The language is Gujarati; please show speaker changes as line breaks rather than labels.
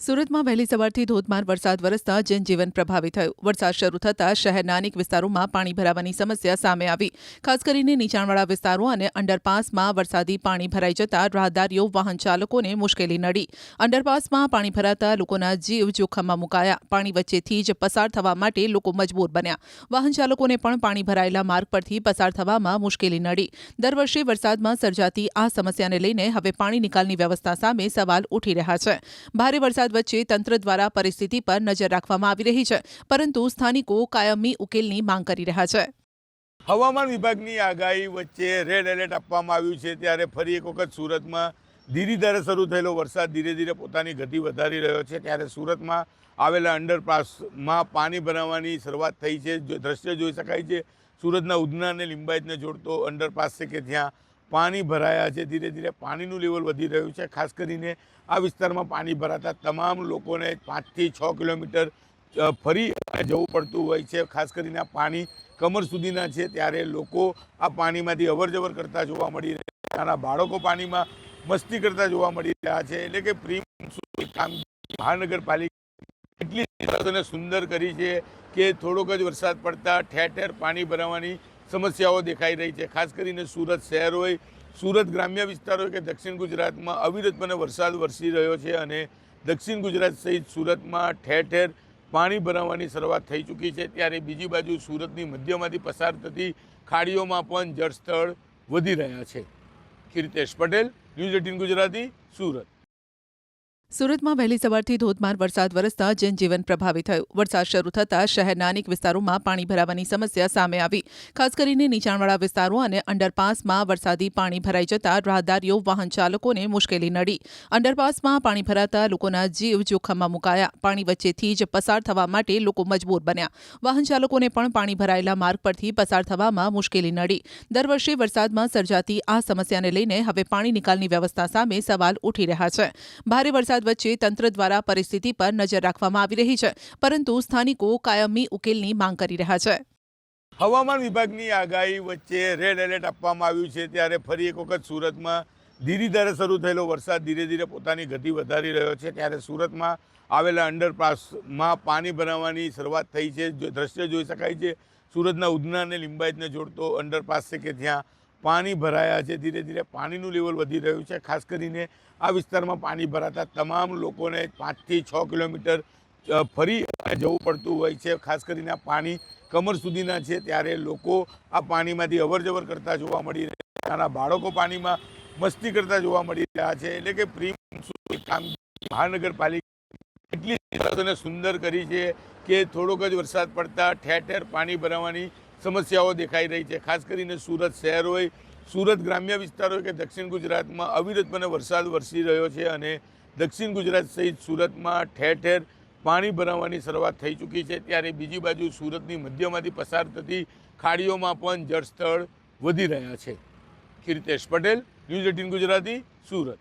સુરતમાં વહેલી સવારથી ધોધમાર વરસાદ વરસતા જનજીવન પ્રભાવિત થયું. વરસાદ શરૂ થતાં શહેરના અનેક વિસ્તારોમાં પાણી ભરાવાની સમસ્યા સામે આવી. ખાસ કરીને નીચાણવાળા વિસ્તારો અને અંડરપાસમાં વરસાદી પાણી ભરાઈ જતા રાહદારીઓ વાહન ચાલકોને મુશ્કેલી નડી. અંડરપાસમાં પાણી ભરાતા લોકોના જીવ જોખમમાં મુકાયા. પાણી વચ્ચેથી જ પસાર થવા માટે લોકો મજબૂર બન્યા. વાહન ચાલકોને પણ પાણી ભરાયેલા માર્ગ પરથી પસાર થવામાં મુશ્કેલી નડી. દર વર્ષે વરસાદમાં સર્જાતી આ સમસ્યાને લઈને હવે પાણી નિકાલની વ્યવસ્થા સામે સવાલ ઉઠી રહ્યા છે. ભારે વરસાદ વચ્ચે તંત્ર દ્વારા પરિસ્થિતિ પર નજર રાખવામાં આવી રહી છે, પરંતુ સ્થાનિકો કાયમી ઉકેલની માંગ કરી રહ્યા છે.
હવામાન વિભાગની આગાહી વચ્ચે રેડ એલર્ટ આપવામાં આવ્યું છે, ત્યારે ફરી એક વખત સુરતમાં ધીરે શરૂ થયેલો વરસાદ ધીરે ધીરે પોતાની ગતિ વધારી રહ્યો છે. ત્યારે સુરતમાં આવેલા અંડરપાસમાં પાણી ભરાવાની શરૂઆત થઈ છે. દ્રશ્ય જોઈ શકાય છે. સુરતના ઉધના અને લિંબાયતને જોડતો અંડરપાસ છે કે જ્યાં પાણી ભરાયા છે. ધીરે ધીરે પાણીનું લેવલ વધી રહ્યું છે. ખાસ કરીને આ વિસ્તારમાં પાણી ભરાતા તમામ લોકોને 5 થી 6 કિલોમીટર ફરી જવું પડતું હોય છે. ખાસ કરીને આ પાણી કમર સુધીના છે, ત્યારે લોકો આ પાણીમાંથી અવરજવર કરતા જોવા મળી રહ્યા છે. નાના બાળકો પાણીમાં મસ્તી કરતા જોવા મળી રહ્યા છે. એટલે કે પ્રી મોન્સૂન કામગીરી મહાનગરપાલિકા એટલી સરસ સુંદર કરી છે કે થોડોક જ વરસાદ પડતા ઠેર ઠેર પાણી ભરાવાની સમસ્યાઓ દેખાઈ રહી છે. ખાસ કરીને સુરત શહેર હોય, સુરત ગ્રામ્ય વિસ્તાર હોય કે દક્ષિણ ગુજરાતમાં અવિરતપણે વરસાદ વરસી રહ્યો છે અને દક્ષિણ ગુજરાત સહિત સુરતમાં ઠેર ઠેર પાણી ભરાવાની શરૂઆત થઈ ચૂકી છે. ત્યારે બીજી બાજુ સુરતની મધ્યમાંથી પસાર થતી ખાડીઓમાં પણ જળસ્તર વધી રહ્યા છે. કીર્તેશ પટેલ, ન્યૂઝ 18 ગુજરાતી, સુરત.
સુરતમાં વહેલી સવારથી ધોધમાર વરસાદ વરસતા જનજીવન પ્રભાવિત થયું. વરસાદ શરૂ થતાં શહેરના અનેક વિસ્તારોમાં પાણી ભરાવાની સમસ્યા સામે આવી. ખાસ કરીને નીચાણવાળા વિસ્તારો અને અંડરપાસમાં વરસાદી પાણી ભરાઈ જતા રાહદારીઓ વાહન ચાલકોને મુશ્કેલી નડી. અંડરપાસમાં પાણી ભરાતા લોકોના જીવ જોખમમાં મુકાયા. પાણી વચ્ચેથી જ પસાર થવા માટે લોકો મજબૂર બન્યા. વાહન ચાલકોને પણ પાણી ભરાયેલા માર્ગ પરથી પસાર થવામાં મુશ્કેલી નડી. દર વર્ષે વરસાદમાં સર્જાતી આ સમસ્યાને લઈને હવે પાણી નિકાલની વ્યવસ્થા સામે સવાલ ઉઠી રહ્યા છે. ભારે વરસાદ વચ્ચે તંત્ર દ્વારા પરિસ્થિતિ પર નજર રાખવામાં આવી રહી છે, પરંતુ સ્થાનિકો કાયમી ઉકેલની માંગ કરી રહ્યા છે.
હવામાન વિભાગની આગાહી વચ્ચે રેડ એલર્ટ આપવામાં આવ્યું છે, ત્યારે ફરી એક વખત સુરતમાં ધીરે શરૂ થયેલો વરસાદ ધીરે ધીરે પોતાની ગતિ વધારી રહ્યો છે. ત્યારે સુરતમાં આવેલા અંડરપાસમાં પાણી ભરાવાની શરૂઆત થઈ છે. દ્રશ્ય જોઈ શકાય છે. સુરતના ઉધના અને લિંબાયતને જોડતો અંડરપાસ છે કે જ્યાં પાણી ભરાયા છે. ધીરે ધીરે પાણીનું લેવલ વધી રહ્યું છે. ખાસ કરીને આ વિસ્તારમાં પાણી ભરાતા તમામ લોકોને 5 થી 6 કિલોમીટર ફરી જવું પડતું હોય છે. ખાસ કરીને આ પાણી કમર સુધીના છે, ત્યારે લોકો આ પાણીમાંથી અવરજવર કરતા જોવા મળી રહ્યા છે. નાના બાળકો પાણીમાં મસ્તી કરતા જોવા મળી રહ્યા છે. એટલે કે પ્રી મોન્સૂન કામગીરી મહાનગરપાલિકા એટલી સરસ સુંદર કરી છે કે થોડોક જ વરસાદ પડતા ઠેર ઠેર પાણી ભરાવાની સમસ્યાઓ દેખાઈ રહી છે. ખાસ કરીને સુરત શહેર હોય, સુરત ગ્રામ્ય વિસ્તાર હોય કે દક્ષિણ ગુજરાતમાં અવિરતપણે વરસાદ વરસી રહ્યો છે અને દક્ષિણ ગુજરાત સહિત સુરતમાં ઠેર ઠેર પાણી ભરાવાની શરૂઆત થઈ ચૂકી છે. ત્યારે બીજી બાજુ સુરતની મધ્યમાંથી પસાર થતી ખાડીઓમાં પણ જળસ્તર વધી રહ્યા છે. કીર્તેશ પટેલ, ન્યૂઝ 18 ગુજરાતી, સુરત.